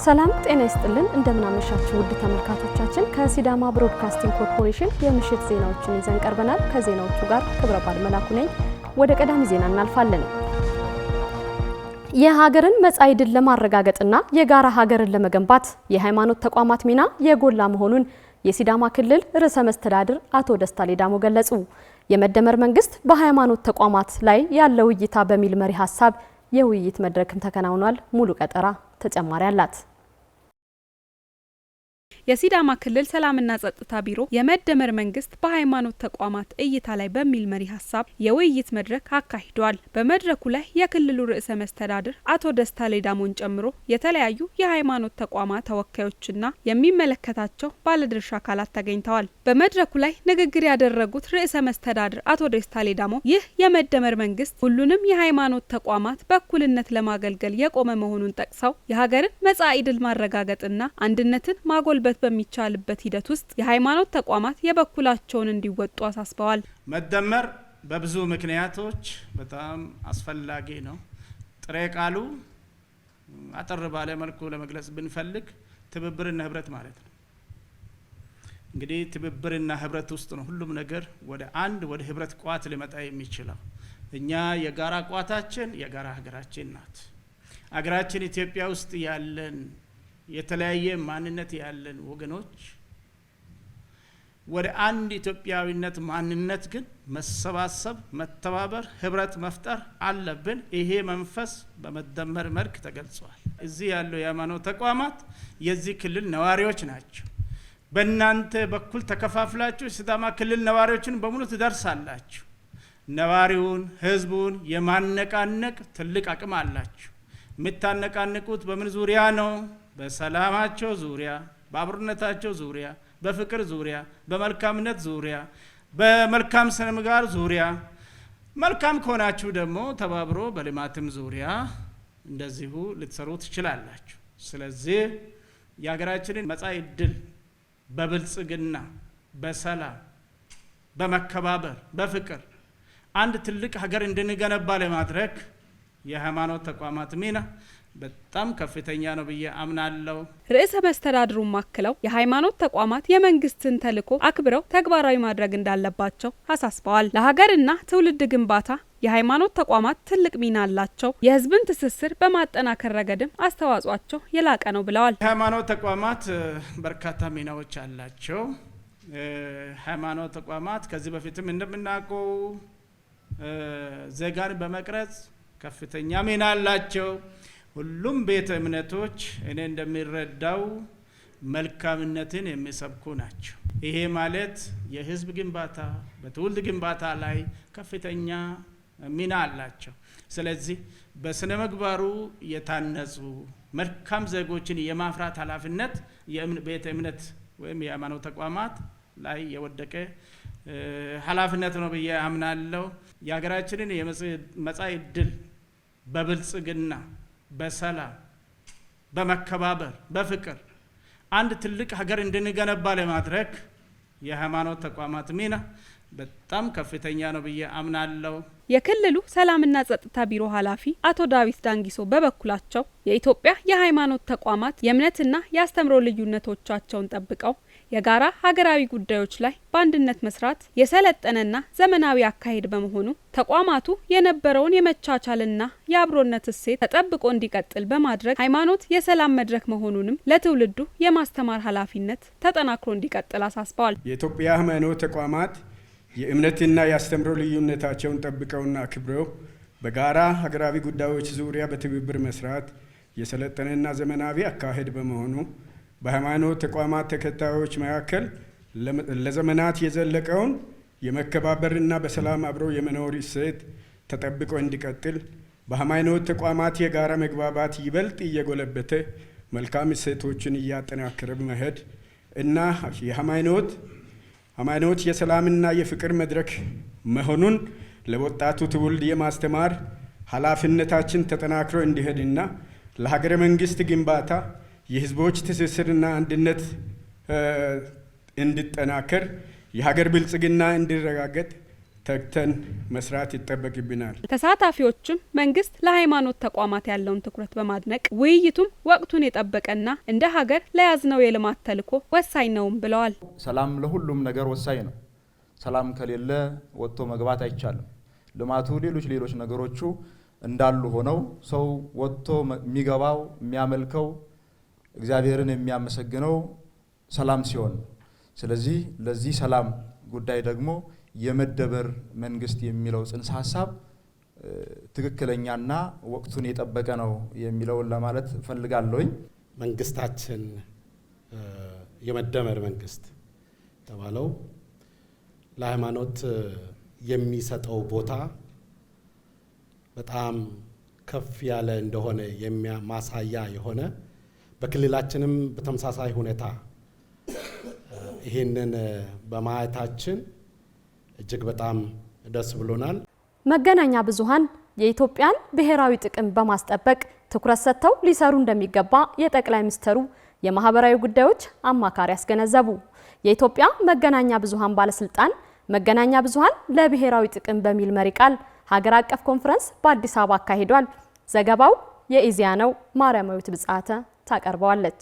ሰላም ጤና ይስጥልን እንደምናመሻችሁ ውድ ተመልካቾቻችን ከሲዳማ ብሮድካስቲንግ ኮርፖሬሽን የምሽት ዜናዎችን ይዘን ቀርበናል። ከዜናዎቹ ጋር ክብረ ባል መላኩ ነኝ። ወደ ቀዳሚ ዜና እናልፋለን። የሀገርን መጻኢ ዕድል ለማረጋገጥና የጋራ ሀገርን ለመገንባት የሃይማኖት ተቋማት ሚና የጎላ መሆኑን የሲዳማ ክልል ርዕሰ መስተዳድር አቶ ደስታ ሌዳሞ ገለጹ። የመደመር መንግስት በሃይማኖት ተቋማት ላይ ያለው እይታ በሚል መሪ ሀሳብ የውይይት መድረክም ተከናውኗል። ሙሉ ቀጠራ ተጨማሪ አላት። የሲዳማ ክልል ሰላምና ጸጥታ ቢሮ የመደመር መንግስት በሃይማኖት ተቋማት እይታ ላይ በሚል መሪ ሀሳብ የውይይት መድረክ አካሂዷል። በመድረኩ ላይ የክልሉ ርዕሰ መስተዳድር አቶ ደስታ ሌዳሞን ጨምሮ የተለያዩ የሃይማኖት ተቋማት ተወካዮችና የሚመለከታቸው ባለድርሻ አካላት ተገኝተዋል። በመድረኩ ላይ ንግግር ያደረጉት ርዕሰ መስተዳድር አቶ ደስታ ሌዳሞ ይህ የመደመር መንግስት ሁሉንም የሃይማኖት ተቋማት በእኩልነት ለማገልገል የቆመ መሆኑን ጠቅሰው የሀገርን መጻኢ ዕድል ማረጋገጥና አንድነትን ማጎልበት በሚቻልበት ሂደት ውስጥ የሃይማኖት ተቋማት የበኩላቸውን እንዲወጡ አሳስበዋል። መደመር በብዙ ምክንያቶች በጣም አስፈላጊ ነው። ጥሬ ቃሉ አጠር ባለ መልኩ ለመግለጽ ብንፈልግ ትብብርና ህብረት ማለት ነው። እንግዲህ ትብብርና ህብረት ውስጥ ነው ሁሉም ነገር ወደ ህብረት ቋት ሊመጣ የሚችለው። እኛ የጋራ ቋታችን የጋራ ሀገራችን ናት። ሀገራችን ኢትዮጵያ ውስጥ ያለን የተለያየ ማንነት ያለን ወገኖች ወደ አንድ ኢትዮጵያዊነት ማንነት ግን መሰባሰብ፣ መተባበር፣ ህብረት መፍጠር አለብን። ይሄ መንፈስ በመደመር መልክ ተገልጿል። እዚህ ያለው የሃይማኖት ተቋማት የዚህ ክልል ነዋሪዎች ናቸው። በእናንተ በኩል ተከፋፍላችሁ የሲዳማ ክልል ነዋሪዎችን በሙሉ ትደርሳላችሁ። ነዋሪውን ህዝቡን የማነቃነቅ ትልቅ አቅም አላችሁ። የምታነቃንቁት በምን ዙሪያ ነው? በሰላማቸው ዙሪያ፣ በአብሮነታቸው ዙሪያ፣ በፍቅር ዙሪያ፣ በመልካምነት ዙሪያ፣ በመልካም ስነ ምግባር ዙሪያ፣ መልካም ከሆናችሁ ደግሞ ተባብሮ በልማትም ዙሪያ እንደዚሁ ልትሰሩ ትችላላችሁ። ስለዚህ የሀገራችንን መጻኢ ዕድል በብልጽግና፣ በሰላም፣ በመከባበር፣ በፍቅር አንድ ትልቅ ሀገር እንድንገነባ ለማድረግ የሃይማኖት ተቋማት ሚና በጣም ከፍተኛ ነው ብዬ አምናለሁ። ርዕሰ መስተዳድሩም አክለው የሃይማኖት ተቋማት የመንግስትን ተልዕኮ አክብረው ተግባራዊ ማድረግ እንዳለባቸው አሳስበዋል። ለሀገርና ትውልድ ግንባታ የሃይማኖት ተቋማት ትልቅ ሚና አላቸው። የህዝብን ትስስር በማጠናከር ረገድም አስተዋጽኦአቸው የላቀ ነው ብለዋል። የሃይማኖት ተቋማት በርካታ ሚናዎች አላቸው። ሃይማኖት ተቋማት ከዚህ በፊትም እንደምናውቀው ዜጋን በመቅረጽ ከፍተኛ ሚና አላቸው። ሁሉም ቤተ እምነቶች እኔ እንደሚረዳው መልካምነትን የሚሰብኩ ናቸው። ይሄ ማለት የህዝብ ግንባታ በትውልድ ግንባታ ላይ ከፍተኛ ሚና አላቸው። ስለዚህ በስነ ምግባሩ የታነጹ መልካም ዜጎችን የማፍራት ኃላፊነት የቤተ እምነት ወይም የሃይማኖት ተቋማት ላይ የወደቀ ኃላፊነት ነው ብዬ አምናለሁ። የሀገራችንን የመጻኢ ዕድል በብልጽግና፣ በሰላም፣ በመከባበር፣ በፍቅር አንድ ትልቅ ሀገር እንድንገነባ ለማድረግ የሃይማኖት ተቋማት ሚና በጣም ከፍተኛ ነው ብዬ አምናለሁ። የክልሉ ሰላምና ጸጥታ ቢሮ ኃላፊ አቶ ዳዊት ዳንጊሶ በበኩላቸው የኢትዮጵያ የሃይማኖት ተቋማት የእምነትና የአስተምሮ ልዩነቶቻቸውን ጠብቀው የጋራ ሀገራዊ ጉዳዮች ላይ በአንድነት መስራት የሰለጠነና ዘመናዊ አካሄድ በመሆኑ ተቋማቱ የነበረውን የመቻቻልና የአብሮነት እሴት ተጠብቆ እንዲቀጥል በማድረግ ሃይማኖት የሰላም መድረክ መሆኑንም ለትውልዱ የማስተማር ኃላፊነት ተጠናክሮ እንዲቀጥል አሳስበዋል። የኢትዮጵያ ሃይማኖት ተቋማት የእምነትና የአስተምሮ ልዩነታቸውን ጠብቀውና አክብረው በጋራ ሀገራዊ ጉዳዮች ዙሪያ በትብብር መስራት የሰለጠነና ዘመናዊ አካሄድ በመሆኑ በሃይማኖት ተቋማት ተከታዮች መካከል ለዘመናት የዘለቀውን የመከባበርና በሰላም አብሮ የመኖር እሴት ተጠብቆ እንዲቀጥል በሃይማኖት ተቋማት የጋራ መግባባት ይበልጥ እየጎለበተ መልካም እሴቶችን እያጠናከረ መሄድ እና ሃይማኖት የሰላምና የፍቅር መድረክ መሆኑን ለወጣቱ ትውልድ የማስተማር ኃላፊነታችን ተጠናክሮ እንዲሄድና ለሀገረ መንግስት ግንባታ የህዝቦች ትስስርና አንድነት እንዲጠናከር የሀገር ብልጽግና እንዲረጋገጥ ተግተን መስራት ይጠበቅብናል። ተሳታፊዎችም መንግስት ለሃይማኖት ተቋማት ያለውን ትኩረት በማድነቅ ውይይቱም ወቅቱን የጠበቀና እንደ ሀገር ለያዝነው የልማት ተልዕኮ ወሳኝ ነውም ብለዋል። ሰላም ለሁሉም ነገር ወሳኝ ነው። ሰላም ከሌለ ወጥቶ መግባት አይቻልም። ልማቱ ሌሎች ነገሮቹ እንዳሉ ሆነው ሰው ወጥቶ የሚገባው የሚያመልከው እግዚአብሔርን የሚያመሰግነው ሰላም ሲሆን፣ ስለዚህ ለዚህ ሰላም ጉዳይ ደግሞ የመደመር መንግስት የሚለው ጽንሰ ሐሳብ ትክክለኛና ወቅቱን የጠበቀ ነው የሚለውን ለማለት ፈልጋለሁኝ። መንግስታችን የመደመር መንግስት ተባለው ለሃይማኖት የሚሰጠው ቦታ በጣም ከፍ ያለ እንደሆነ ማሳያ የሆነ በክልላችንም በተመሳሳይ ሁኔታ ይህንን በማየታችን እጅግ በጣም ደስ ብሎናል። መገናኛ ብዙሃን የኢትዮጵያን ብሔራዊ ጥቅም በማስጠበቅ ትኩረት ሰጥተው ሊሰሩ እንደሚገባ የጠቅላይ ሚኒስትሩ የማህበራዊ ጉዳዮች አማካሪ ያስገነዘቡ። የኢትዮጵያ መገናኛ ብዙሃን ባለስልጣን መገናኛ ብዙሃን ለብሔራዊ ጥቅም በሚል መሪ ቃል ሀገር አቀፍ ኮንፈረንስ በአዲስ አበባ አካሂዷል። ዘገባው የኢዜአ ነው። ማርያማዊት ብጻተ ታቀርበዋለች።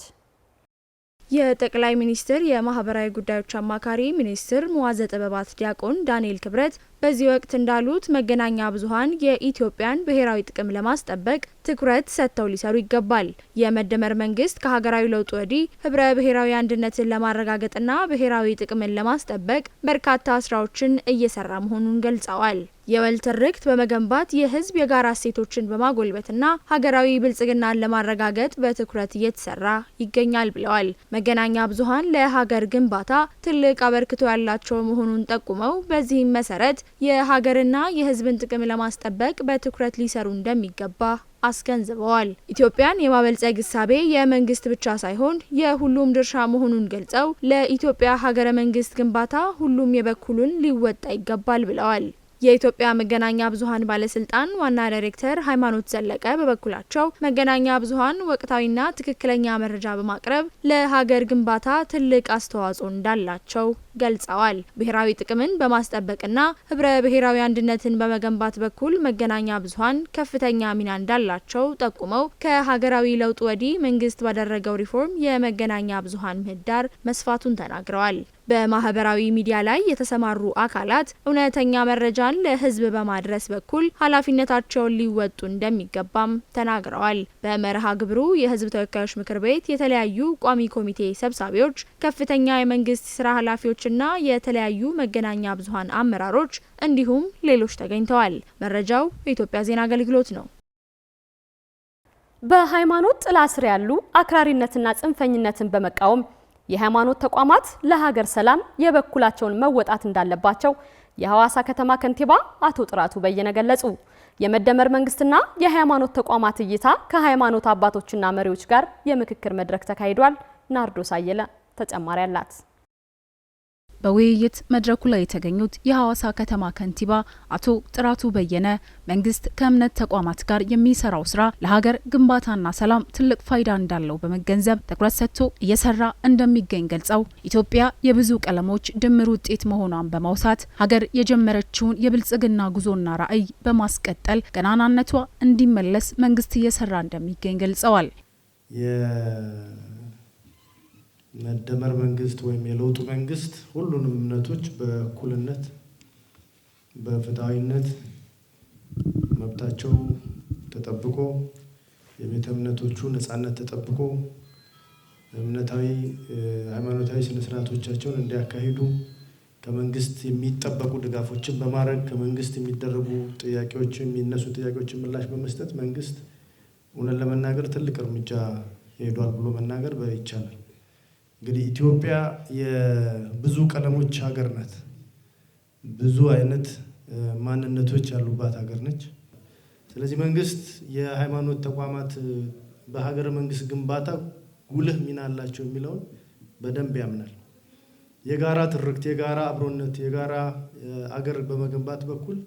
የጠቅላይ ሚኒስትር የማህበራዊ ጉዳዮች አማካሪ ሚኒስትር ሙዓዘ ጥበባት ዲያቆን ዳንኤል ክብረት በዚህ ወቅት እንዳሉት መገናኛ ብዙሃን የኢትዮጵያን ብሔራዊ ጥቅም ለማስጠበቅ ትኩረት ሰጥተው ሊሰሩ ይገባል። የመደመር መንግስት ከሀገራዊ ለውጥ ወዲህ ህብረ ብሔራዊ አንድነትን ለማረጋገጥና ብሔራዊ ጥቅምን ለማስጠበቅ በርካታ ስራዎችን እየሰራ መሆኑን ገልጸዋል። የወል ትርክት በመገንባት የህዝብ የጋራ እሴቶችን በማጎልበትና ሀገራዊ ብልጽግናን ለማረጋገጥ በትኩረት እየተሰራ ይገኛል ብለዋል። መገናኛ ብዙሃን ለሀገር ግንባታ ትልቅ አበርክቶ ያላቸው መሆኑን ጠቁመው በዚህም መሰረት የሀገርና የህዝብን ጥቅም ለማስጠበቅ በትኩረት ሊሰሩ እንደሚገባ አስገንዝበዋል። ኢትዮጵያን የማበልጸግ እሳቤ የመንግስት ብቻ ሳይሆን የሁሉም ድርሻ መሆኑን ገልጸው ለኢትዮጵያ ሀገረ መንግስት ግንባታ ሁሉም የበኩሉን ሊወጣ ይገባል ብለዋል። የኢትዮጵያ መገናኛ ብዙሃን ባለስልጣን ዋና ዳይሬክተር ሃይማኖት ዘለቀ በበኩላቸው መገናኛ ብዙሃን ወቅታዊና ትክክለኛ መረጃ በማቅረብ ለሀገር ግንባታ ትልቅ አስተዋጽኦ እንዳላቸው ገልጸዋል። ብሔራዊ ጥቅምን በማስጠበቅና ህብረ ብሔራዊ አንድነትን በመገንባት በኩል መገናኛ ብዙሃን ከፍተኛ ሚና እንዳላቸው ጠቁመው ከሀገራዊ ለውጥ ወዲህ መንግስት ባደረገው ሪፎርም የመገናኛ ብዙሃን ምህዳር መስፋቱን ተናግረዋል። በማህበራዊ ሚዲያ ላይ የተሰማሩ አካላት እውነተኛ መረጃን ለህዝብ በማድረስ በኩል ኃላፊነታቸውን ሊወጡ እንደሚገባም ተናግረዋል። በመርሃ ግብሩ የህዝብ ተወካዮች ምክር ቤት የተለያዩ ቋሚ ኮሚቴ ሰብሳቢዎች፣ ከፍተኛ የመንግስት ስራ ኃላፊዎችና የተለያዩ መገናኛ ብዙሃን አመራሮች እንዲሁም ሌሎች ተገኝተዋል። መረጃው የኢትዮጵያ ዜና አገልግሎት ነው። በሃይማኖት ጥላ ስር ያሉ አክራሪነትና ጽንፈኝነትን በመቃወም የሃይማኖት ተቋማት ለሀገር ሰላም የበኩላቸውን መወጣት እንዳለባቸው የሐዋሳ ከተማ ከንቲባ አቶ ጥራቱ በየነ ገለጹ። የመደመር መንግስትና የሃይማኖት ተቋማት እይታ ከሃይማኖት አባቶችና መሪዎች ጋር የምክክር መድረክ ተካሂዷል። ናርዶስ አየለ ተጨማሪ አላት። በውይይት መድረኩ ላይ የተገኙት የሐዋሳ ከተማ ከንቲባ አቶ ጥራቱ በየነ መንግስት ከእምነት ተቋማት ጋር የሚሰራው ስራ ለሀገር ግንባታና ሰላም ትልቅ ፋይዳ እንዳለው በመገንዘብ ትኩረት ሰጥቶ እየሰራ እንደሚገኝ ገልጸው ኢትዮጵያ የብዙ ቀለሞች ድምር ውጤት መሆኗን በማውሳት ሀገር የጀመረችውን የብልጽግና ጉዞና ራዕይ በማስቀጠል ገናናነቷ እንዲመለስ መንግስት እየሰራ እንደሚገኝ ገልጸዋል። መደመር መንግስት ወይም የለውጡ መንግስት ሁሉንም እምነቶች በእኩልነት በፍትሃዊነት መብታቸው ተጠብቆ የቤተ እምነቶቹ ነጻነት ተጠብቆ እምነታዊ ሃይማኖታዊ ስነ ስርዓቶቻቸውን እንዲያካሂዱ ከመንግስት የሚጠበቁ ድጋፎችን በማድረግ ከመንግስት የሚደረጉ ጥያቄዎችን የሚነሱ ጥያቄዎችን ምላሽ በመስጠት መንግስት እውነት ለመናገር ትልቅ እርምጃ ሄዷል ብሎ መናገር ይቻላል። እንግዲህ ኢትዮጵያ የብዙ ቀለሞች ሀገር ናት። ብዙ አይነት ማንነቶች ያሉባት ሀገር ነች። ስለዚህ መንግስት የሃይማኖት ተቋማት በሀገረ መንግስት ግንባታ ጉልህ ሚና አላቸው የሚለውን በደንብ ያምናል። የጋራ ትርክት፣ የጋራ አብሮነት፣ የጋራ አገር በመገንባት በኩል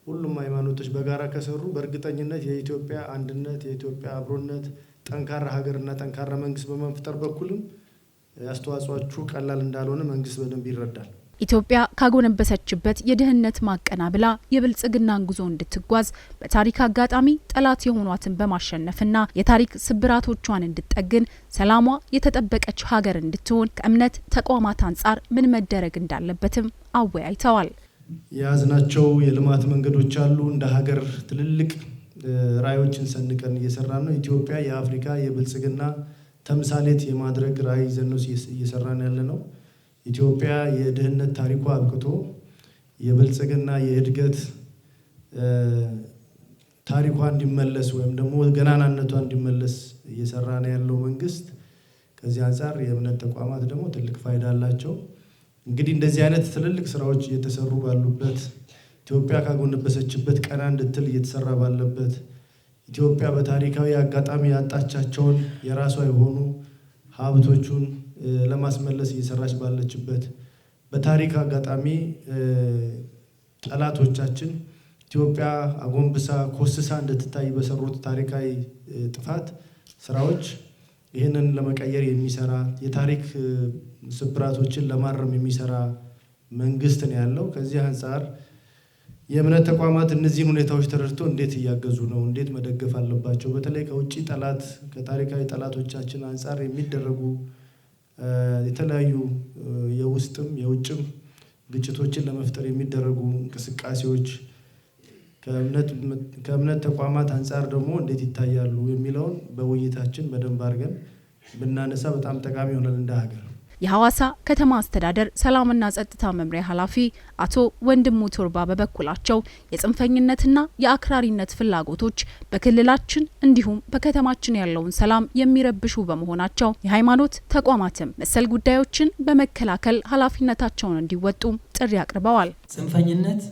ሁሉም ሃይማኖቶች በጋራ ከሰሩ በእርግጠኝነት የኢትዮጵያ አንድነት፣ የኢትዮጵያ አብሮነት፣ ጠንካራ ሀገርና ጠንካራ መንግስት በመፍጠር በኩልም አስተዋጽኦአችሁ ቀላል እንዳልሆነ መንግስት በደንብ ይረዳል። ኢትዮጵያ ካጎነበሰችበት የድህነት ማቀናብላ የብልጽግናን ጉዞ እንድትጓዝ በታሪክ አጋጣሚ ጠላት የሆኗትን በማሸነፍና የታሪክ ስብራቶቿን እንድትጠግን ሰላሟ የተጠበቀች ሀገር እንድትሆን ከእምነት ተቋማት አንጻር ምን መደረግ እንዳለበትም አወያይተዋል። የያዝናቸው የልማት መንገዶች አሉ። እንደ ሀገር ትልልቅ ራዕዮችን ሰንቀን እየሰራን ነው። ኢትዮጵያ የአፍሪካ የብልጽግና ተምሳሌት የማድረግ ራዕይ ይዘን ነው እየሰራን ያለ ነው። ኢትዮጵያ የድህነት ታሪኳ አብቅቶ የብልጽግና የእድገት ታሪኳ እንዲመለስ ወይም ደግሞ ገናናነቷ እንዲመለስ እየሰራ ነው ያለው መንግስት። ከዚህ አንፃር የእምነት ተቋማት ደግሞ ትልቅ ፋይዳ አላቸው። እንግዲህ እንደዚህ አይነት ትልልቅ ስራዎች እየተሰሩ ባሉበት ኢትዮጵያ ካጎነበሰችበት ቀና እንድትል እየተሰራ ባለበት ኢትዮጵያ በታሪካዊ አጋጣሚ ያጣቻቸውን የራሷ የሆኑ ሀብቶቹን ለማስመለስ እየሰራች ባለችበት በታሪክ አጋጣሚ ጠላቶቻችን ኢትዮጵያ አጎንብሳ ኮስሳ እንድትታይ በሰሩት ታሪካዊ ጥፋት ስራዎች ይህንን ለመቀየር የሚሰራ የታሪክ ስብራቶችን ለማረም የሚሰራ መንግስት ነው ያለው። ከዚህ አንፃር የእምነት ተቋማት እነዚህን ሁኔታዎች ተረድቶ እንዴት እያገዙ ነው፣ እንዴት መደገፍ አለባቸው። በተለይ ከውጪ ጠላት ከታሪካዊ ጠላቶቻችን አንፃር የሚደረጉ የተለያዩ የውስጥም የውጭም ግጭቶችን ለመፍጠር የሚደረጉ እንቅስቃሴዎች ከእምነት ተቋማት አንፃር ደግሞ እንዴት ይታያሉ የሚለውን በውይይታችን በደንብ አድርገን ብናነሳ በጣም ጠቃሚ ይሆናል እንደ ሀገር። የሐዋሳ ከተማ አስተዳደር ሰላምና ጸጥታ መምሪያ ኃላፊ አቶ ወንድሙ ቱርባ በበኩላቸው የጽንፈኝነትና የአክራሪነት ፍላጎቶች በክልላችን እንዲሁም በከተማችን ያለውን ሰላም የሚረብሹ በመሆናቸው የሃይማኖት ተቋማትም መሰል ጉዳዮችን በመከላከል ኃላፊነታቸውን እንዲወጡ ጥሪ አቅርበዋል። ጽንፈኝነት፣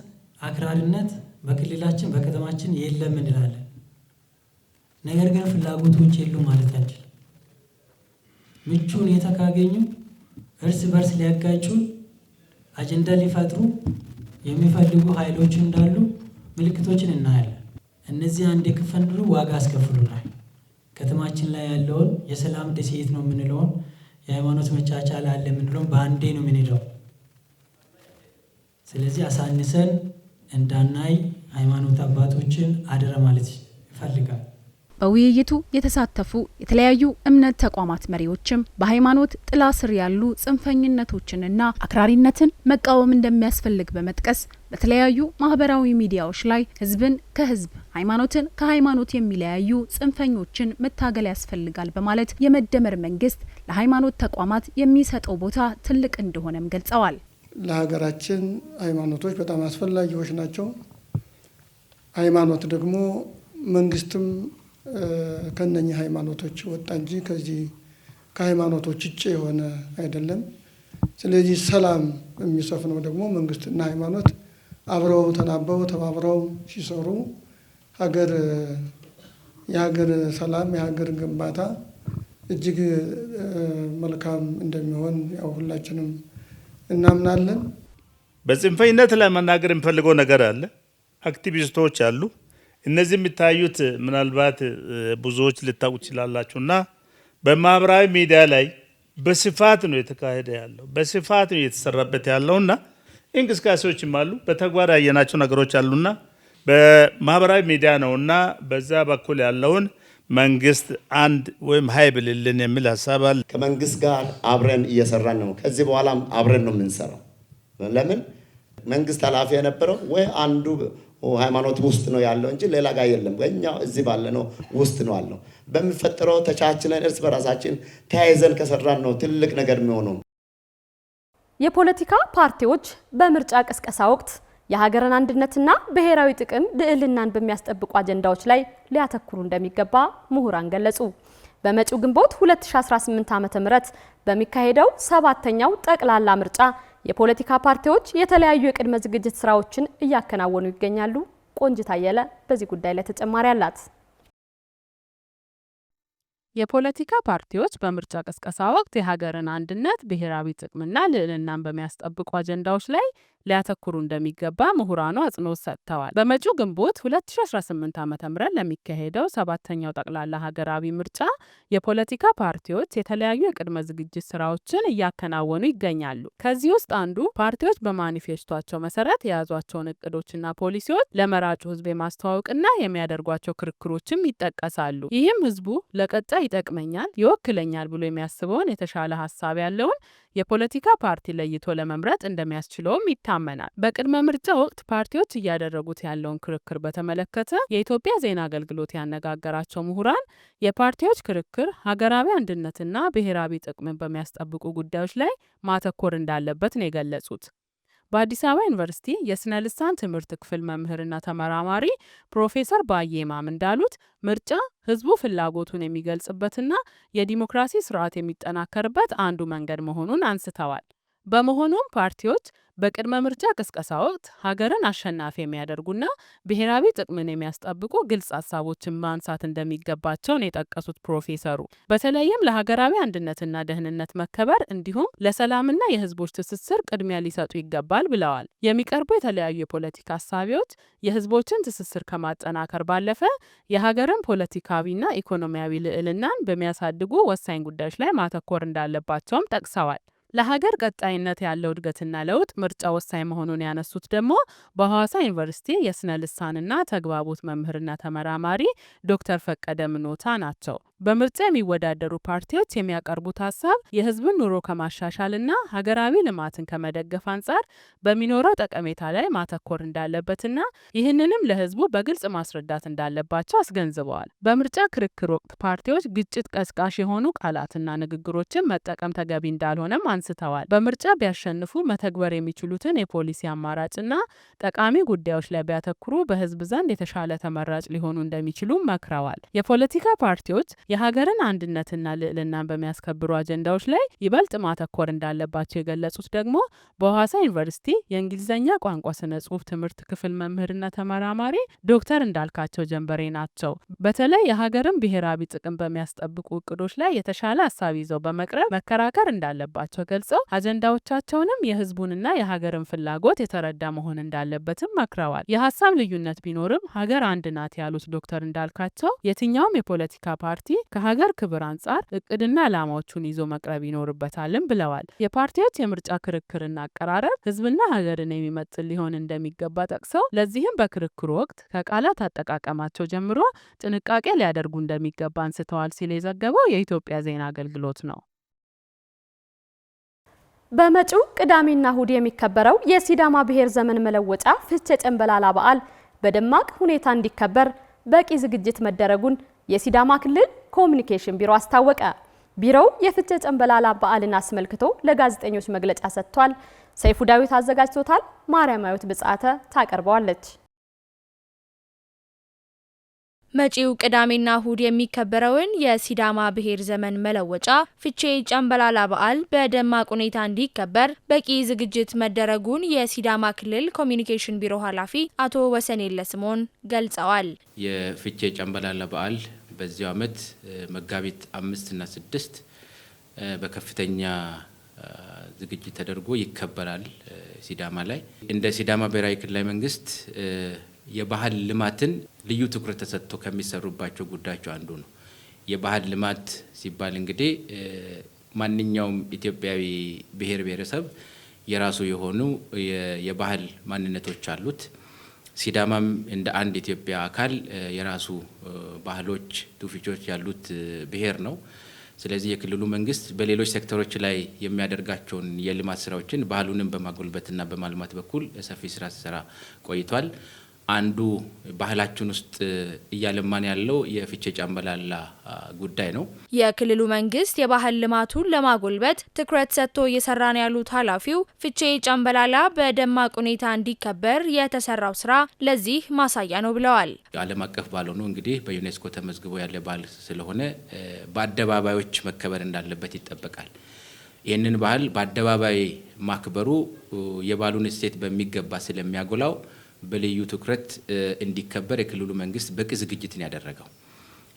አክራሪነት በክልላችን በከተማችን የለም እንላለን። ነገር ግን ፍላጎቶች የሉ ማለት አንችልም። ምቹ ሁኔታ ካገኙ እርስ በርስ ሊያጋጩ አጀንዳ ሊፈጥሩ የሚፈልጉ ኃይሎች እንዳሉ ምልክቶችን እናያለን። እነዚህ አንድ የከፈንሉ ዋጋ አስከፍሉናል። ከተማችን ላይ ያለውን የሰላም ደሴት ነው የምንለውን የሃይማኖት መቻቻል አለ የምንለውን በአንዴ ነው የምንሄደው። ስለዚህ አሳንሰን እንዳናይ ሃይማኖት አባቶችን አደራ ማለት ይፈልጋል። በውይይቱ የተሳተፉ የተለያዩ እምነት ተቋማት መሪዎችም በሃይማኖት ጥላ ስር ያሉ ጽንፈኝነቶችንና አክራሪነትን መቃወም እንደሚያስፈልግ በመጥቀስ በተለያዩ ማህበራዊ ሚዲያዎች ላይ ህዝብን ከህዝብ ሃይማኖትን ከሃይማኖት የሚለያዩ ጽንፈኞችን መታገል ያስፈልጋል በማለት የመደመር መንግስት ለሃይማኖት ተቋማት የሚሰጠው ቦታ ትልቅ እንደሆነም ገልጸዋል። ለሀገራችን ሃይማኖቶች በጣም አስፈላጊዎች ናቸው። ሃይማኖት ደግሞ መንግስትም ከነኚህ ሃይማኖቶች ወጣ እንጂ ከዚህ ከሃይማኖቶች ውጭ የሆነ አይደለም። ስለዚህ ሰላም የሚሰፍነው ደግሞ መንግስትና ሃይማኖት አብረው ተናበው ተባብረው ሲሰሩ የሀገር ሰላም የሀገር ግንባታ እጅግ መልካም እንደሚሆን ያው ሁላችንም እናምናለን። በጽንፈኝነት ላይ መናገር የሚፈልገው ነገር አለ። አክቲቪስቶች አሉ። እነዚህ የሚታዩት ምናልባት ብዙዎች ልታውቁ ይችላላችሁና በማህበራዊ ሚዲያ ላይ በስፋት ነው የተካሄደ ያለው፣ በስፋት ነው የተሰራበት ያለውና እንቅስቃሴዎችም አሉ። በተግባር ያየናቸው ነገሮች አሉና በማህበራዊ ሚዲያ ነውና በዛ በኩል ያለውን መንግስት አንድ ወይም ሃይብልልን የሚል ሐሳብ አለ። ከመንግስት ጋር አብረን እየሰራን ነው። ከዚህ በኋላም አብረን ነው የምንሰራው። ለምን መንግስት ኃላፊ የነበረው ወይ አንዱ ሃይማኖት ውስጥ ነው ያለው እንጂ ሌላ ጋር የለም። እኛ እዚህ ባለነው ውስጥ ነው ያለው። በሚፈጠረው ተቻችለን እርስ በራሳችን ተያይዘን ከሰራን ነው ትልቅ ነገር የሚሆነው። የፖለቲካ ፓርቲዎች በምርጫ ቅስቀሳ ወቅት የሀገርን አንድነትና ብሔራዊ ጥቅም ልዕልናን በሚያስጠብቁ አጀንዳዎች ላይ ሊያተኩሩ እንደሚገባ ምሁራን ገለጹ። በመጪው ግንቦት 2018 ዓ.ም በሚካሄደው 7ኛው ጠቅላላ ምርጫ የፖለቲካ ፓርቲዎች የተለያዩ የቅድመ ዝግጅት ስራዎችን እያከናወኑ ይገኛሉ። ቆንጅት አየለ በዚህ ጉዳይ ላይ ተጨማሪ አላት። የፖለቲካ ፓርቲዎች በምርጫ ቅስቀሳ ወቅት የሀገርን አንድነት ብሔራዊ ጥቅምና ልዕልናን በሚያስጠብቁ አጀንዳዎች ላይ ሊያተኩሩ እንደሚገባ ምሁራኑ አጽንኦት ሰጥተዋል። በመጪው ግንቦት 2018 ዓ.ም ለሚካሄደው 7ኛው ጠቅላላ ሀገራዊ ምርጫ የፖለቲካ ፓርቲዎች የተለያዩ የቅድመ ዝግጅት ስራዎችን እያከናወኑ ይገኛሉ። ከዚህ ውስጥ አንዱ ፓርቲዎች በማኒፌስቷቸው መሰረት የያዟቸውን እቅዶችና ፖሊሲዎች ለመራጩ ህዝብ የማስተዋወቅና የሚያደርጓቸው ክርክሮችም ይጠቀሳሉ። ይህም ህዝቡ ለቀጣይ ይጠቅመኛል፣ ይወክለኛል ብሎ የሚያስበውን የተሻለ ሀሳብ ያለውን የፖለቲካ ፓርቲ ለይቶ ለመምረጥ እንደሚያስችለውም ይታመናል። በቅድመ ምርጫ ወቅት ፓርቲዎች እያደረጉት ያለውን ክርክር በተመለከተ የኢትዮጵያ ዜና አገልግሎት ያነጋገራቸው ምሁራን የፓርቲዎች ክርክር ሀገራዊ አንድነትና ብሔራዊ ጥቅምን በሚያስጠብቁ ጉዳዮች ላይ ማተኮር እንዳለበት ነው የገለጹት። በአዲስ አበባ ዩኒቨርሲቲ የስነ ልሳን ትምህርት ክፍል መምህርና ተመራማሪ ፕሮፌሰር ባዬ ማም እንዳሉት ምርጫ ህዝቡ ፍላጎቱን የሚገልጽበትና የዲሞክራሲ ስርዓት የሚጠናከርበት አንዱ መንገድ መሆኑን አንስተዋል። በመሆኑም ፓርቲዎች በቅድመ ምርጫ ቅስቀሳ ወቅት ሀገርን አሸናፊ የሚያደርጉና ብሔራዊ ጥቅምን የሚያስጠብቁ ግልጽ ሀሳቦችን ማንሳት እንደሚገባቸው ነው የጠቀሱት ፕሮፌሰሩ። በተለይም ለሀገራዊ አንድነትና ደህንነት መከበር እንዲሁም ለሰላምና የህዝቦች ትስስር ቅድሚያ ሊሰጡ ይገባል ብለዋል። የሚቀርቡ የተለያዩ የፖለቲካ ሀሳቢዎች የህዝቦችን ትስስር ከማጠናከር ባለፈ የሀገርን ፖለቲካዊና ኢኮኖሚያዊ ልዕልናን በሚያሳድጉ ወሳኝ ጉዳዮች ላይ ማተኮር እንዳለባቸውም ጠቅሰዋል። ለሀገር ቀጣይነት ያለው እድገትና ለውጥ ምርጫ ወሳኝ መሆኑን ያነሱት ደግሞ በሐዋሳ ዩኒቨርሲቲ የስነ ልሳንና ተግባቦት መምህርና ተመራማሪ ዶክተር ፈቀደ ምኖታ ናቸው። በምርጫ የሚወዳደሩ ፓርቲዎች የሚያቀርቡት ሀሳብ የህዝብን ኑሮ ከማሻሻልና ሀገራዊ ልማትን ከመደገፍ አንጻር በሚኖረው ጠቀሜታ ላይ ማተኮር እንዳለበትና ይህንንም ለህዝቡ በግልጽ ማስረዳት እንዳለባቸው አስገንዝበዋል። በምርጫ ክርክር ወቅት ፓርቲዎች ግጭት ቀስቃሽ የሆኑ ቃላትና ንግግሮችን መጠቀም ተገቢ እንዳልሆነም አንስተዋል። በምርጫ ቢያሸንፉ መተግበር የሚችሉትን የፖሊሲ አማራጭና ጠቃሚ ጉዳዮች ላይ ቢያተኩሩ በህዝብ ዘንድ የተሻለ ተመራጭ ሊሆኑ እንደሚችሉ መክረዋል። የፖለቲካ ፓርቲዎች የሀገርን አንድነትና ልዕልናን በሚያስከብሩ አጀንዳዎች ላይ ይበልጥ ማተኮር እንዳለባቸው የገለጹት ደግሞ በሐዋሳ ዩኒቨርሲቲ የእንግሊዝኛ ቋንቋ ስነ ጽሁፍ ትምህርት ክፍል መምህርና ተመራማሪ ዶክተር እንዳልካቸው ጀንበሬ ናቸው። በተለይ የሀገርን ብሔራዊ ጥቅም በሚያስጠብቁ እቅዶች ላይ የተሻለ ሀሳብ ይዘው በመቅረብ መከራከር እንዳለባቸው ገልጸው አጀንዳዎቻቸውንም የህዝቡንና የሀገርን ፍላጎት የተረዳ መሆን እንዳለበትም መክረዋል። የሀሳብ ልዩነት ቢኖርም ሀገር አንድ ናት ያሉት ዶክተር እንዳልካቸው የትኛውም የፖለቲካ ፓርቲ ከሀገር ክብር አንጻር እቅድና ዓላማዎቹን ይዞ መቅረብ ይኖርበታልም ብለዋል። የፓርቲዎች የምርጫ ክርክርና አቀራረብ ህዝብና ሀገርን የሚመጥን ሊሆን እንደሚገባ ጠቅሰው ለዚህም በክርክሩ ወቅት ከቃላት አጠቃቀማቸው ጀምሮ ጥንቃቄ ሊያደርጉ እንደሚገባ አንስተዋል ሲል የዘገበው የኢትዮጵያ ዜና አገልግሎት ነው። በመጪው ቅዳሜና እሁድ የሚከበረው የሲዳማ ብሔር ዘመን መለወጫ ፍቼ ጨንበላላ በዓል በደማቅ ሁኔታ እንዲከበር በቂ ዝግጅት መደረጉን የሲዳማ ክልል ኮሚኒኬሽን ቢሮ አስታወቀ። ቢሮው የፍቼ ጨንበላላ በዓልን አስመልክቶ ለጋዜጠኞች መግለጫ ሰጥቷል። ሰይፉ ዳዊት አዘጋጅቶታል። ማርያማዊት ብጻተ ታቀርበዋለች። መጪው ቅዳሜና እሁድ የሚከበረውን የሲዳማ ብሔር ዘመን መለወጫ ፍቼ ጨንበላላ በዓል በደማቅ ሁኔታ እንዲከበር በቂ ዝግጅት መደረጉን የሲዳማ ክልል ኮሚኒኬሽን ቢሮ ኃላፊ አቶ ወሰኔለ ስምኦን ገልጸዋል። የፍቼ ጨንበላላ በዓል በዚህ ዓመት መጋቢት 5 እና 6 በከፍተኛ ዝግጅት ተደርጎ ይከበራል። ሲዳማ ላይ እንደ ሲዳማ ብሔራዊ ክልላዊ መንግስት የባህል ልማትን ልዩ ትኩረት ተሰጥቶ ከሚሰሩባቸው ጉዳዮች አንዱ ነው። የባህል ልማት ሲባል እንግዲህ ማንኛውም ኢትዮጵያዊ ብሔር ብሔረሰብ የራሱ የሆኑ የባህል ማንነቶች አሉት። ሲዳማም እንደ አንድ ኢትዮጵያ አካል የራሱ ባህሎች፣ ትውፊቶች ያሉት ብሔር ነው። ስለዚህ የክልሉ መንግስት በሌሎች ሴክተሮች ላይ የሚያደርጋቸውን የልማት ስራዎችን ባህሉንም በማጎልበትና በማልማት በኩል ሰፊ ስራ ሲሰራ ቆይቷል። አንዱ ባህላችን ውስጥ እያለማን ያለው የፍቼ ጨንበላላ ጉዳይ ነው። የክልሉ መንግስት የባህል ልማቱን ለማጎልበት ትኩረት ሰጥቶ እየሰራ ነው ያሉት ኃላፊው ፍቼ ጨንበላላ በደማቅ ሁኔታ እንዲከበር የተሰራው ስራ ለዚህ ማሳያ ነው ብለዋል። ዓለም አቀፍ ባህል ሆኖ እንግዲህ በዩኔስኮ ተመዝግቦ ያለ ባህል ስለሆነ በአደባባዮች መከበር እንዳለበት ይጠበቃል። ይህንን ባህል በአደባባይ ማክበሩ የባህሉን እሴት በሚገባ ስለሚያጎላው በልዩ ትኩረት እንዲከበር የክልሉ መንግስት በቂ ዝግጅትን ያደረገው።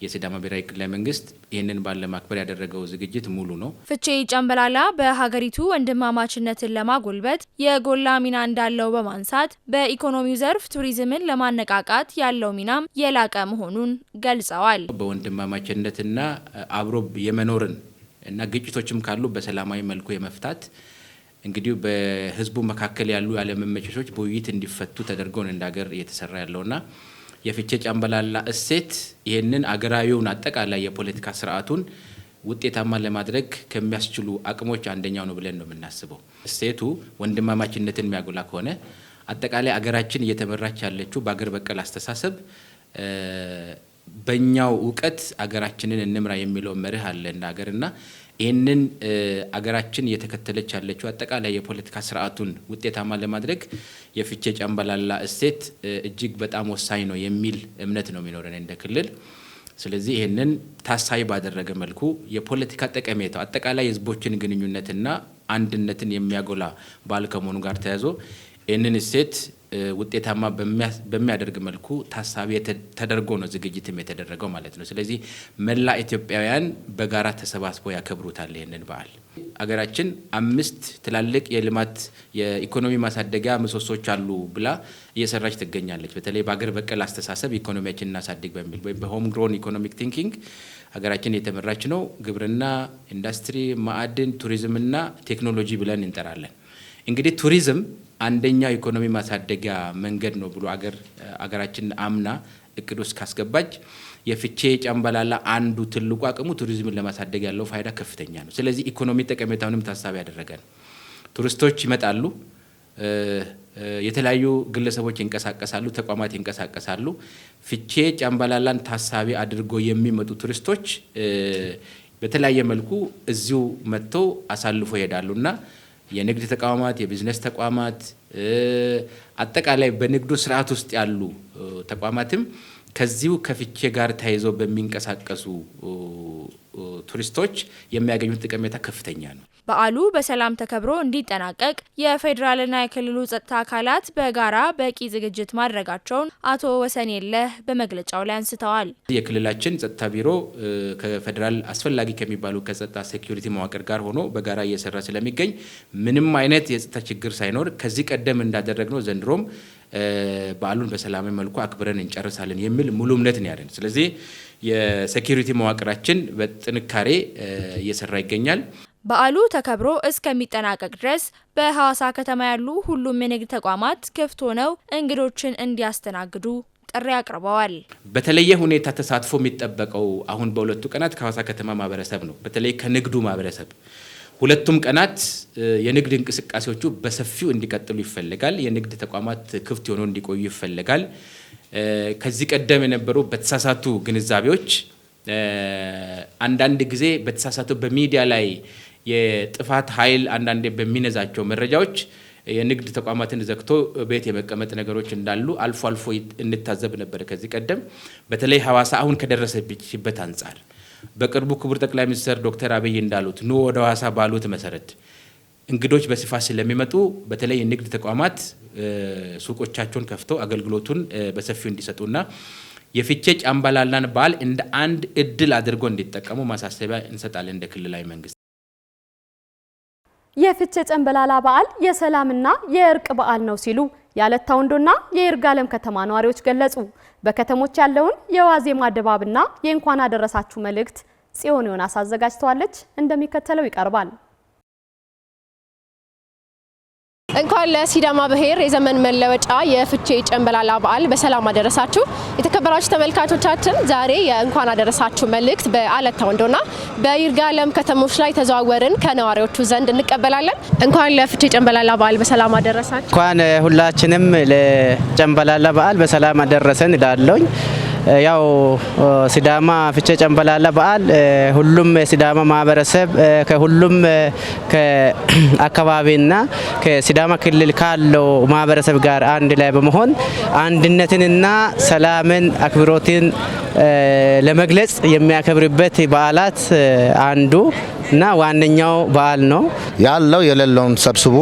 የሲዳማ ብሔራዊ ክልላዊ መንግስት ይህንን በዓል ለማክበር ያደረገው ዝግጅት ሙሉ ነው። ፍቼ ጨምበላላ በሀገሪቱ ወንድማማችነትን ለማጎልበት የጎላ ሚና እንዳለው በማንሳት በኢኮኖሚው ዘርፍ ቱሪዝምን ለማነቃቃት ያለው ሚናም የላቀ መሆኑን ገልጸዋል። በወንድማማችነትና አብሮ የመኖርን እና ግጭቶችም ካሉ በሰላማዊ መልኩ የመፍታት እንግዲህ በህዝቡ መካከል ያሉ ያለመመቸቶች በውይይት እንዲፈቱ ተደርገው እንደ ሀገር እየተሰራ ያለውና የፍቼ ጨምበላላ እሴት ይህንን አገራዊውን አጠቃላይ የፖለቲካ ስርዓቱን ውጤታማ ለማድረግ ከሚያስችሉ አቅሞች አንደኛው ነው ብለን ነው የምናስበው። እሴቱ ወንድማማችነትን የሚያጎላ ከሆነ አጠቃላይ አገራችን እየተመራች ያለችው በአገር በቀል አስተሳሰብ በእኛው እውቀት አገራችንን እንምራ የሚለው መርህ አለ እንደ ሀገርና ይህንን አገራችን እየተከተለች ያለችው አጠቃላይ የፖለቲካ ስርዓቱን ውጤታማ ለማድረግ የፍቼ ጨምበላላ እሴት እጅግ በጣም ወሳኝ ነው የሚል እምነት ነው የሚኖረን እንደ ክልል። ስለዚህ ይህንን ታሳቢ ባደረገ መልኩ የፖለቲካ ጠቀሜታው አጠቃላይ የህዝቦችን ግንኙነትና አንድነትን የሚያጎላ በዓል ከመሆኑ ጋር ተያይዞ ይህንን እሴት ውጤታማ በሚያደርግ መልኩ ታሳቢ ተደርጎ ነው ዝግጅትም የተደረገው ማለት ነው። ስለዚህ መላ ኢትዮጵያውያን በጋራ ተሰባስበው ያከብሩታል ይህንን በዓል። አገራችን 5 ትላልቅ የልማት የኢኮኖሚ ማሳደጊያ ምሰሶች አሉ ብላ እየሰራች ትገኛለች። በተለይ በአገር በቀል አስተሳሰብ ኢኮኖሚያችንን እናሳድግ በሚል ወይ በሆም ግሮን ኢኮኖሚክ ቲንኪንግ አገራችን የተመራች ነው። ግብርና፣ ኢንዱስትሪ፣ ማዕድን፣ ቱሪዝምና ቴክኖሎጂ ብለን እንጠራለን። እንግዲህ ቱሪዝም አንደኛው ኢኮኖሚ ማሳደጊያ መንገድ ነው ብሎ አገራችን አምና እቅድ ውስጥ ካስገባች የፍቼ ጨምበላላ አንዱ ትልቁ አቅሙ ቱሪዝምን ለማሳደግ ያለው ፋይዳ ከፍተኛ ነው። ስለዚህ ኢኮኖሚ ጠቀሜታውንም ታሳቢ ያደረገ ነው። ቱሪስቶች ይመጣሉ፣ የተለያዩ ግለሰቦች ይንቀሳቀሳሉ፣ ተቋማት ይንቀሳቀሳሉ። ፍቼ ጨምበላላን ታሳቢ አድርጎ የሚመጡ ቱሪስቶች በተለያየ መልኩ እዚሁ መጥተው አሳልፎ ይሄዳሉና የንግድ ተቋማት፣ የቢዝነስ ተቋማት አጠቃላይ በንግዱ ስርዓት ውስጥ ያሉ ተቋማትም ከዚሁ ከፍቼ ጋር ተያይዘው በሚንቀሳቀሱ ቱሪስቶች የሚያገኙት ጠቀሜታ ከፍተኛ ነው። በዓሉ በሰላም ተከብሮ እንዲጠናቀቅ የፌዴራልና የክልሉ ጸጥታ አካላት በጋራ በቂ ዝግጅት ማድረጋቸውን አቶ ወሰንየለህ በመግለጫው ላይ አንስተዋል። የክልላችን ጸጥታ ቢሮ ከፌዴራል አስፈላጊ ከሚባሉ ከጸጥታ ሴኩሪቲ መዋቅር ጋር ሆኖ በጋራ እየሰራ ስለሚገኝ ምንም አይነት የጸጥታ ችግር ሳይኖር ከዚህ ቀደም እንዳደረግነው ዘንድሮም በዓሉን በሰላማዊ መልኩ አክብረን እንጨርሳለን የሚል ሙሉ እምነት ነው ያለን። ስለዚህ የሴኩሪቲ መዋቅራችን በጥንካሬ እየሰራ ይገኛል። በዓሉ ተከብሮ እስከሚጠናቀቅ ድረስ በሐዋሳ ከተማ ያሉ ሁሉም የንግድ ተቋማት ክፍት ሆነው እንግዶችን እንዲያስተናግዱ ጥሪ አቅርበዋል። በተለየ ሁኔታ ተሳትፎ የሚጠበቀው አሁን በሁለቱ ቀናት ከሐዋሳ ከተማ ማህበረሰብ ነው። በተለይ ከንግዱ ማህበረሰብ ሁለቱም ቀናት የንግድ እንቅስቃሴዎቹ በሰፊው እንዲቀጥሉ ይፈልጋል። የንግድ ተቋማት ክፍት ሆነው እንዲቆዩ ይፈልጋል። ከዚህ ቀደም የነበሩ በተሳሳቱ ግንዛቤዎች አንዳንድ ጊዜ በተሳሳቱ በሚዲያ ላይ የጥፋት ኃይል አንዳንዴ በሚነዛቸው መረጃዎች የንግድ ተቋማትን ዘግቶ ቤት የመቀመጥ ነገሮች እንዳሉ አልፎ አልፎ እንታዘብ ነበር። ከዚህ ቀደም በተለይ ሐዋሳ አሁን ከደረሰችበት አንጻር በቅርቡ ክቡር ጠቅላይ ሚኒስትር ዶክተር አብይ እንዳሉት ኑ ወደ ሐዋሳ ባሉት መሰረት እንግዶች በስፋት ስለሚመጡ በተለይ የንግድ ተቋማት ሱቆቻቸውን ከፍተው አገልግሎቱን በሰፊው እንዲሰጡና የፍቼ ጨምበላላን በዓል እንደ አንድ እድል አድርጎ እንዲጠቀሙ ማሳሰቢያ እንሰጣለን እንደ ክልላዊ መንግስት። የፍቼ ጨምበላላ በዓል የሰላምና የእርቅ በዓል ነው ሲሉ የአለታ ወንዶና የይርጋለም ከተማ ነዋሪዎች ገለጹ። በከተሞች ያለውን የዋዜማ ድባብና የእንኳን አደረሳችሁ መልእክት ጽዮን ዮናስ አዘጋጅተዋለች፣ እንደሚከተለው ይቀርባል። እንኳን ለሲዳማ ብሔር የዘመን መለወጫ የፍቼ ጨምበላላ በዓል በሰላም አደረሳችሁ። የተከበራችሁ ተመልካቾቻችን ዛሬ የእንኳን አደረሳችሁ መልእክት በአለታ ወንዶና በይርጋለም ከተሞች ላይ ተዘዋወርን ከነዋሪዎቹ ዘንድ እንቀበላለን። እንኳን ለፍቼ ጨምበላላ በዓል በሰላም አደረሳችሁ። እንኳን ሁላችንም ለጨምበላላ በዓል በሰላም አደረሰን እላለሁ። ያው ሲዳማ ፍቼ ጨምበላላ በዓል ሁሉም ሲዳማ ማህበረሰብ ከሁሉም ከአካባቢና ከሲዳማ ክልል ካለው ማህበረሰብ ጋር አንድ ላይ በመሆን አንድነትንና ሰላምን አክብሮትን ለመግለጽ የሚያከብርበት በዓላት አንዱ እና ዋነኛው በዓል ነው። ያለው የሌለውን ሰብስቦ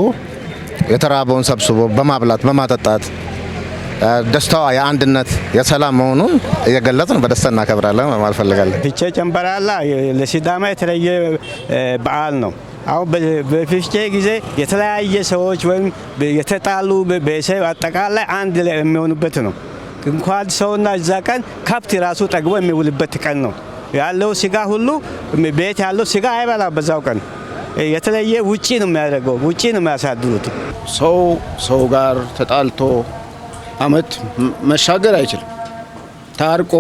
የተራበውን ሰብስቦ በማብላት በማጠጣት ደስታዋ የአንድነት የሰላም መሆኑን እየገለጽን በደስታ እናከብራለን ማለት ፈልጋለን። ፊቼ ጨምበላላ ለሲዳማ የተለየ በዓል ነው። አሁን በፊቼ ጊዜ የተለያየ ሰዎች ወይም የተጣሉ ቤተሰብ አጠቃላይ አንድ ላይ የሚሆኑበት ነው። እንኳን ሰውና እዛ ቀን ከብት ራሱ ጠግቦ የሚውልበት ቀን ነው። ያለው ስጋ ሁሉ ቤት ያለው ስጋ አይበላ በዛው ቀን የተለየ ውጪ ነው የሚያደርገው፣ ውጪ ነው የሚያሳድሩት። ሰው ጋር ተጣልቶ አመት መሻገር አይችልም። ታርቆ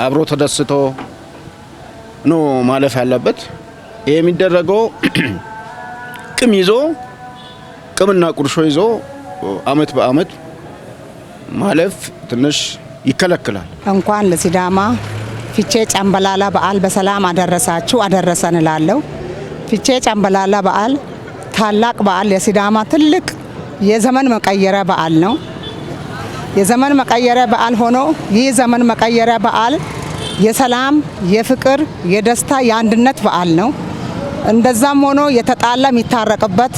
አብሮ ተደስቶ ነው ማለፍ ያለበት። ይሄ የሚደረገው ቅምና ቁርሾ ይዞ አመት በአመት ማለፍ ትንሽ ይከለክላል። እንኳን ለሲዳማ ፊቼ ጨምበላላ በዓል በሰላም አደረሳችሁ አደረሰን እላለሁ። ፊቼ ጨምበላላ በዓል ታላቅ በዓል የሲዳማ ትልቅ የዘመን መቀየሪያ በዓል ነው። የዘመን መቀየሪያ በዓል ሆኖ ይህ ዘመን መቀየሪያ በዓል የሰላም፣ የፍቅር፣ የደስታ፣ የአንድነት በዓል ነው። እንደዛም ሆኖ የተጣላ የሚታረቅበት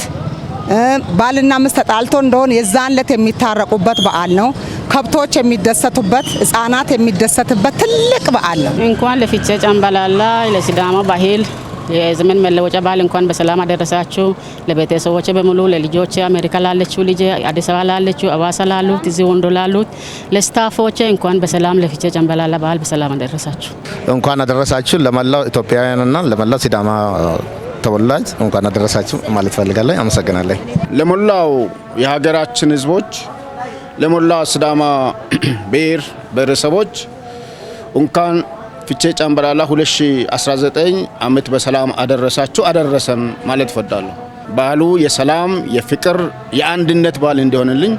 ባልና ሚስት ተጣልቶ እንደሆነ የዛን ዕለት የሚታረቁበት በዓል ነው። ከብቶች የሚደሰቱበት፣ ህፃናት የሚደሰቱበት ትልቅ በዓል ነው። እንኳን ለፊቼ ጨምበላላ ለሲዳማ ባህል የዘመን መለወጫ በዓል እንኳን በሰላም አደረሳችሁ። ለቤተሰቦቼ በሙሉ፣ ለልጆቼ አሜሪካ ላለችው ልጅ፣ አዲስ አበባ ላለችው፣ አዋሳ ላሉት፣ እዚህ ወንዶ ላሉት፣ ለስታፎቼ እንኳን በሰላም ለፊቼ ጨምበላላ በዓል በሰላም አደረሳችሁ። እንኳን አደረሳችሁ ለመላው ኢትዮጵያውያንና ለመላው ሲዳማ ተወላጅ እንኳን አደረሳችሁ ማለት ፈልጋለሁ። አመሰግናለሁ። ለሞላው የሀገራችን ህዝቦች፣ ለሞላው ሲዳማ ብሔር ብሔረሰቦች እንኳን ፊቼ ጨምበላላ 2019 ዓመት በሰላም አደረሳችሁ አደረሰን ማለት ፈልጋለሁ። በዓሉ የሰላም፣ የፍቅር፣ የአንድነት በዓል እንዲሆንልኝ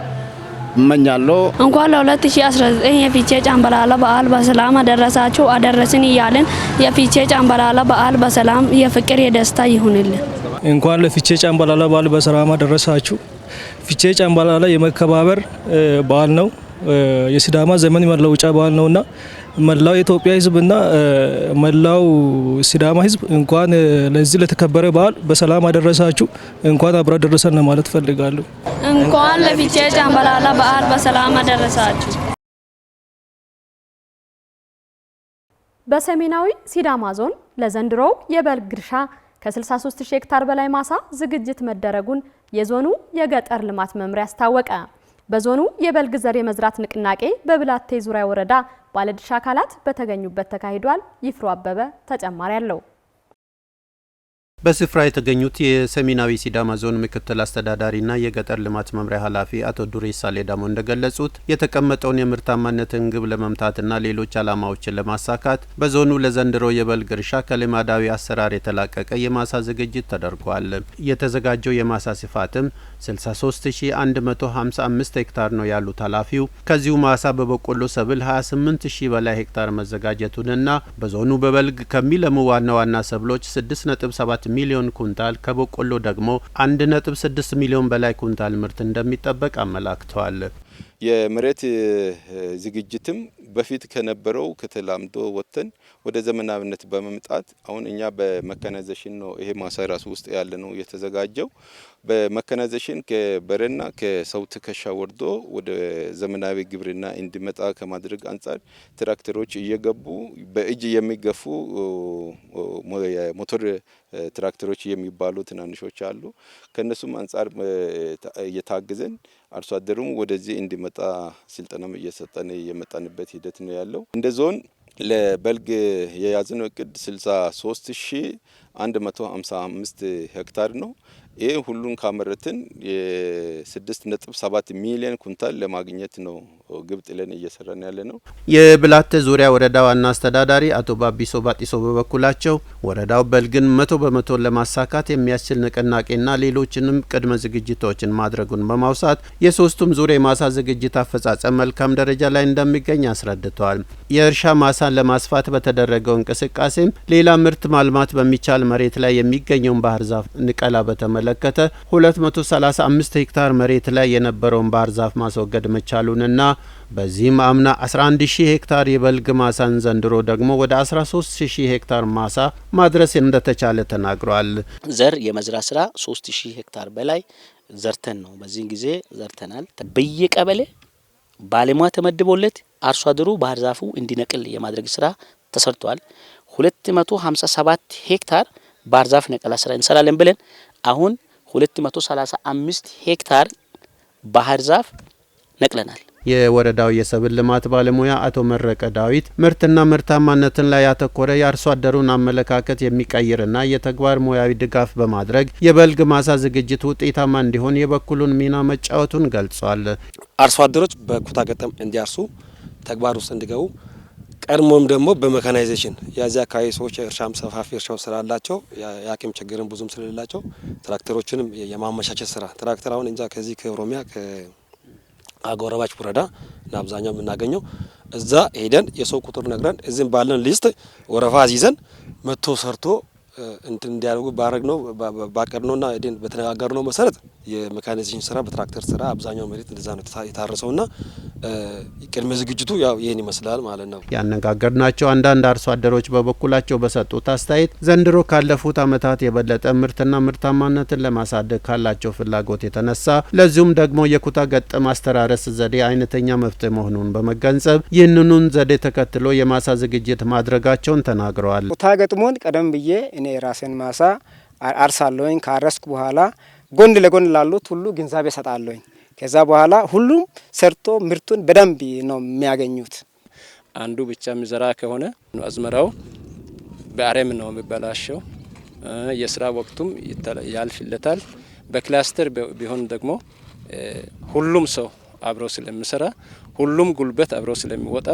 እመኛለሁ። እንኳን ለ2019 የፊቼ ጨምበላላ በዓል በሰላም አደረሳችሁ አደረስን እያልን የፊቼ ጨምበላላ በዓል በሰላም የፍቅር የደስታ ይሁንልን። እንኳን ለፊቼ ጨምበላላ በዓል በሰላም አደረሳችሁ። ፊቼ ጨምበላላ የመከባበር በዓል ነው። የሲዳማ ዘመን መለወጫ በዓል ነውና መላው የኢትዮጵያ ህዝብና መላው ሲዳማ ህዝብ እንኳን ለዚህ ለተከበረ በዓል በሰላም አደረሳችሁ፣ እንኳን አብራ ደረሰን ማለት ፈልጋለሁ። እንኳን ለፊቼ ጨምበላላ በዓል በሰላም አደረሳችሁ። በሰሜናዊ ሲዳማ ዞን ለዘንድሮው የበልግ እርሻ ከ63000 ሄክታር በላይ ማሳ ዝግጅት መደረጉን የዞኑ የገጠር ልማት መምሪያ አስታወቀ። በዞኑ የበልግ ዘር የመዝራት ንቅናቄ በብላቴ ዙሪያ ወረዳ ባለድርሻ አካላት በተገኙበት ተካሂዷል። ይፍሩ አበበ ተጨማሪ አለው። በስፍራ የተገኙት የሰሜናዊ ሲዳማ ዞን ምክትል አስተዳዳሪና የገጠር ልማት መምሪያ ኃላፊ አቶ ዱሬሳ ሌዳሞ እንደገለጹት የተቀመጠውን የምርታማነትን ግብ ለመምታትና ሌሎች ዓላማዎችን ለማሳካት በዞኑ ለዘንድሮ የበልግ እርሻ ከልማዳዊ አሰራር የተላቀቀ የማሳ ዝግጅት ተደርጓል። የተዘጋጀው የማሳ ስፋትም 63155 ሄክታር ነው ያሉት ኃላፊው ከዚሁ ማሳ በበቆሎ ሰብል 28000 በላይ ሄክታር መዘጋጀቱንና በዞኑ በበልግ ከሚለሙ ዋና ዋና ሰብሎች 6.7 ሚሊዮን ኩንታል ከበቆሎ ደግሞ 1.6 ሚሊዮን በላይ ኩንታል ምርት እንደሚጠበቅ አመላክተዋል። የመሬት ዝግጅትም በፊት ከነበረው ከተላምዶ ወጥተን ወደ ዘመናዊነት በመምጣት አሁን እኛ በመካናይዜሽን ነው ይሄ ማሳ ራሱ ውስጥ ያለ ነው የተዘጋጀው። በመካናይዜሽን ከበሬና ከሰው ትከሻ ወርዶ ወደ ዘመናዊ ግብርና እንዲመጣ ከማድረግ አንጻር ትራክተሮች እየገቡ በእጅ የሚገፉ ሞተር ትራክተሮች የሚባሉ ትናንሾች አሉ። ከነሱም አንጻር እየታገዘን አርሶ አደሩም ወደዚህ እንዲመጣ ስልጠናም እየሰጠን የመጣንበት ሂደት ነው ያለው። እንደ ዞን ለበልግ የያዝነው እቅድ 63155 ሄክታር ነው። ይህ ሁሉን ካመረትን የ6.7 ሚሊዮን ኩንታል ለማግኘት ነው ግብ ጥለን እየሰራን ያለ ነው። የብላቴ ዙሪያ ወረዳ ዋና አስተዳዳሪ አቶ ባቢሶ ባጢሶ በበኩላቸው ወረዳው በልግን 100% ለማሳካት የሚያስችል ንቅናቄና ሌሎችንም ቅድመ ዝግጅቶችን ማድረጉን በማውሳት የሶስቱም ዙሪያ የማሳ ዝግጅት አፈጻጸም መልካም ደረጃ ላይ እንደሚገኝ አስረድተዋል። የእርሻ ማሳን ለማስፋት በተደረገው እንቅስቃሴም ሌላ ምርት ማልማት በሚቻል መሬት ላይ የሚገኘውን ባህር ዛፍ ንቀላ በተመለከተ 235 ሄክታር መሬት ላይ የነበረውን ባህር ዛፍ ማስወገድ መቻሉንና በዚህም አምና 11000 ሄክታር የበልግ ማሳን ዘንድሮ ደግሞ ወደ 13000 ሄክታር ማሳ ማድረስ እንደተቻለ ተናግሯል። ዘር የመዝራት ስራ 3000 ሄክታር በላይ ዘርተን ነው በዚህ ጊዜ ዘርተናል። በየቀበሌ ባለሙያ ተመድቦለት አርሶ አደሩ ባህር ዛፉ እንዲነቅል የማድረግ ስራ ተሰርቷል። 257 ሄክታር ባህር ዛፍ ነቀላ ስራ እንሰራለን ብለን አሁን 235 ሄክታር ባህር ዛፍ ነቅለናል። የወረዳው የሰብል ልማት ባለሙያ አቶ መረቀ ዳዊት ምርትና ምርታማነትን ላይ ያተኮረ የአርሶ አደሩን አመለካከት የሚቀይርና የተግባር ሙያዊ ድጋፍ በማድረግ የበልግ ማሳ ዝግጅት ውጤታማ እንዲሆን የበኩሉን ሚና መጫወቱን ገልጿል። አርሶ አደሮች በኩታ ገጠም እንዲያርሱ ተግባር ውስጥ እንዲገቡ ቀድሞም ደግሞ በሜካናይዜሽን የዚያ አካባቢ ሰዎች እርሻም ሰፋፊ እርሻው ስላላቸው የአቅም ችግርን ብዙም ስለሌላቸው ትራክተሮችንም የማመቻቸት ስራ ትራክተር አሁን እንጃ ከዚህ ከኦሮሚያ አጎራባች ወረዳ እና አብዛኛው የምናገኘው እዛ ሄደን የሰው ቁጥር ነግረን እዚህም ባለን ሊስት ወረፋ ይዘን መጥቶ ሰርቶ እንትን እንዲያደርጉ ባቀድነውና ሄደን በተነጋገርነው መሰረት የሜካናይዜሽን ስራ በትራክተር ስራ አብዛኛው መሬት እንደዛ ነው የታረሰውና ቅድመ ዝግጅቱ ያው ይሄን ይመስላል ማለት ነው። ያነጋገርናቸው አንዳንድ አርሶ አደሮች በበኩላቸው በሰጡት አስተያየት ዘንድሮ ካለፉት ዓመታት የበለጠ ምርትና ምርታማነትን ለማሳደግ ካላቸው ፍላጎት የተነሳ ለዚሁም ደግሞ የኩታ ገጠም አስተራረስ ዘዴ አይነተኛ መፍትሄ መሆኑን በመገንዘብ ይህንኑን ዘዴ ተከትሎ የማሳ ዝግጅት ማድረጋቸውን ተናግረዋል። ኩታ ገጥሞን ቀደም ብዬ እኔ ራሴን ማሳ አርሳለሁኝ። ካረስኩ በኋላ ጎን ለጎን ላሉት ሁሉ ግንዛቤ ሰጣለሁኝ። ከዛ በኋላ ሁሉም ሰርቶ ምርቱን በደንብ ነው የሚያገኙት። አንዱ ብቻ የሚዘራ ከሆነ አዝመራው በአረም ነው የሚበላሸው። የስራ ወቅቱም ያልፍለታል። በክላስተር ቢሆን ደግሞ ሁሉም ሰው አብሮ ስለሚሰራ ሁሉም ጉልበት አብሮ ስለሚወጣ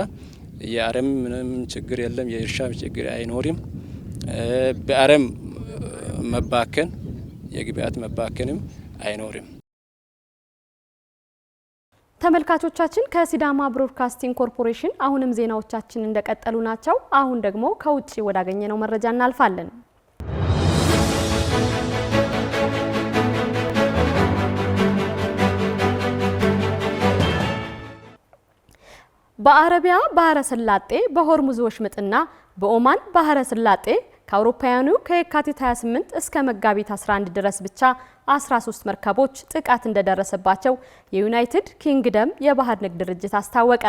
የአረም ምንም ችግር የለም፣ የእርሻ ችግር አይኖርም። በአረም መባከን የግብአት መባከንም አይኖርም። ተመልካቾቻችን ከሲዳማ ብሮድካስቲንግ ኮርፖሬሽን አሁንም ዜናዎቻችን እንደቀጠሉ ናቸው። አሁን ደግሞ ከውጪ ወዳገኘነው መረጃ እናልፋለን። በአረቢያ ባህረ ሰላጤ በሆርሙዝ ወሽመጥና በኦማን ባህረ ሰላጤ ከአውሮፓውያኑ ከየካቲት 28 እስከ መጋቢት 11 ድረስ ብቻ 13 መርከቦች ጥቃት እንደደረሰባቸው የዩናይትድ ኪንግደም የባህር ንግድ ድርጅት አስታወቀ።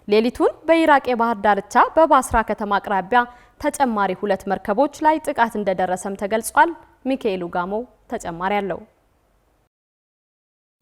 ሌሊቱን በኢራቅ የባህር ዳርቻ በባስራ ከተማ አቅራቢያ ተጨማሪ 2 መርከቦች ላይ ጥቃት እንደደረሰም ተገልጿል። ሚካኤል ጋሞ ተጨማሪ አለው።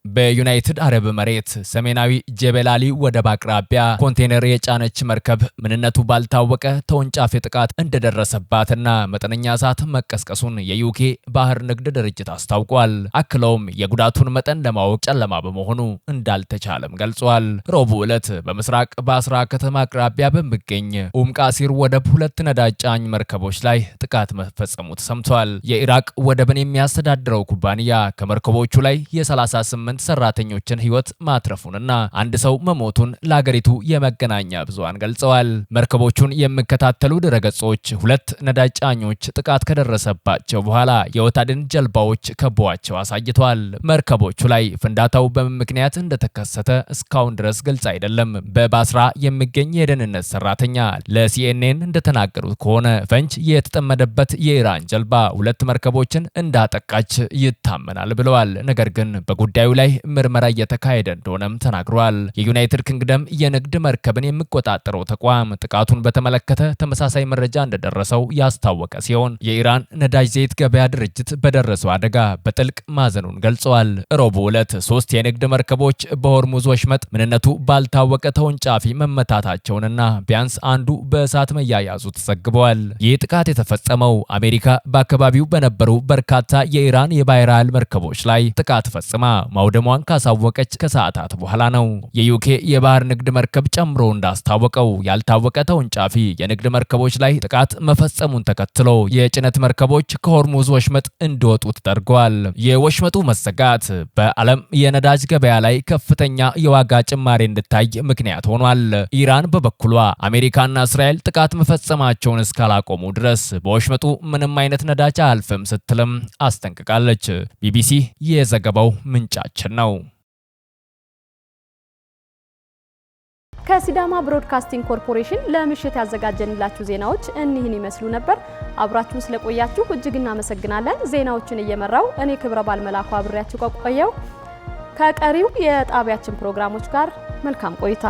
በዩናይትድ አረብ መሬት ሰሜናዊ ጀበላሊ ወደብ አቅራቢያ ኮንቴነር የጫነች መርከብ ምንነቱ ባልታወቀ ተወንጫፊ ጥቃት እንደደረሰባትና መጠነኛ እሳት መቀስቀሱን የዩኬ ባህር ንግድ ድርጅት አስታውቋል። አክለውም የጉዳቱን መጠን ለማወቅ ጨለማ በመሆኑ እንዳልተቻለም ገልጿል። ረቡዕ ዕለት በምስራቅ ባስራ ከተማ አቅራቢያ በሚገኝ ኡምቃሲር ወደብ 2 ነዳጅ ጫኝ መርከቦች ላይ ጥቃት መፈጸሙ ተሰምቷል። የኢራቅ ወደብን የሚያስተዳድረው ኩባንያ ከመርከቦቹ ላይ የ38 ሰራተኞችን ህይወት ማትረፉንና አንድ ሰው መሞቱን ለሀገሪቱ የመገናኛ ብዙሃን ገልጸዋል። መርከቦቹን የሚከታተሉ ድረገጾች 2 ነዳጅ ጫኞች ጥቃት ከደረሰባቸው በኋላ የህይወት አድን ጀልባዎች ከበዋቸው አሳይተዋል። መርከቦቹ ላይ ፍንዳታው በምን ምክንያት እንደተከሰተ እስካሁን ድረስ ግልጽ አይደለም። በባስራ የሚገኝ የደህንነት ሰራተኛ ለሲኤንኤን እንደተናገሩት ከሆነ ፈንጅ የተጠመደበት የኢራን ጀልባ 2 መርከቦችን እንዳጠቃች ይታመናል ብለዋል። ነገር ግን በጉዳዩ ላይ ምርመራ እየተካሄደ እንደሆነም ተናግሯል። የዩናይትድ ኪንግደም የንግድ መርከብን የሚቆጣጠረው ተቋም ጥቃቱን በተመለከተ ተመሳሳይ መረጃ እንደደረሰው ያስታወቀ ሲሆን የኢራን ነዳጅ ዘይት ገበያ ድርጅት በደረሰው አደጋ በጥልቅ ማዘኑን ገልጸዋል። ረቡዕ ዕለት 3 የንግድ መርከቦች በሆርሙዝ ወሽመጥ ምንነቱ ባልታወቀ ተወንጫፊ መመታታቸውንና ቢያንስ አንዱ በእሳት መያያዙ ተዘግበዋል። ይህ ጥቃት የተፈጸመው አሜሪካ በአካባቢው በነበሩ በርካታ የኢራን የባህር ኃይል መርከቦች ላይ ጥቃት ፈጽማ ማውደሟን ካሳወቀች ከሰዓታት በኋላ ነው። የዩኬ የባህር ንግድ መርከብ ጨምሮ እንዳስታወቀው ያልታወቀ ተወንጫፊ የንግድ መርከቦች ላይ ጥቃት መፈጸሙን ተከትሎ የጭነት መርከቦች ከሆርሙዝ ወሽመጥ እንዲወጡ ተደርገዋል። የወሽመጡ መዘጋት በዓለም የነዳጅ ገበያ ላይ ከፍተኛ የዋጋ ጭማሪ እንዲታይ ምክንያት ሆኗል። ኢራን በበኩሏ አሜሪካና እስራኤል ጥቃት መፈጸማቸውን እስካላቆሙ ድረስ በወሽመጡ ምንም አይነት ነዳጅ አያልፍም ስትልም አስጠንቅቃለች። ቢቢሲ የዘገባው ምንጫችን ነው። ከሲዳማ ብሮድካስቲንግ ኮርፖሬሽን ለምሽት ያዘጋጀንላችሁ ዜናዎች እኒህን ይመስሉ ነበር። አብራችሁን ስለቆያችሁ እጅግ እናመሰግናለን። ዜናዎችን እየመራው እኔ ክብረ ባል መላኩ አብሬያችሁ ቆየው። ከቀሪው የጣቢያችን ፕሮግራሞች ጋር መልካም ቆይታ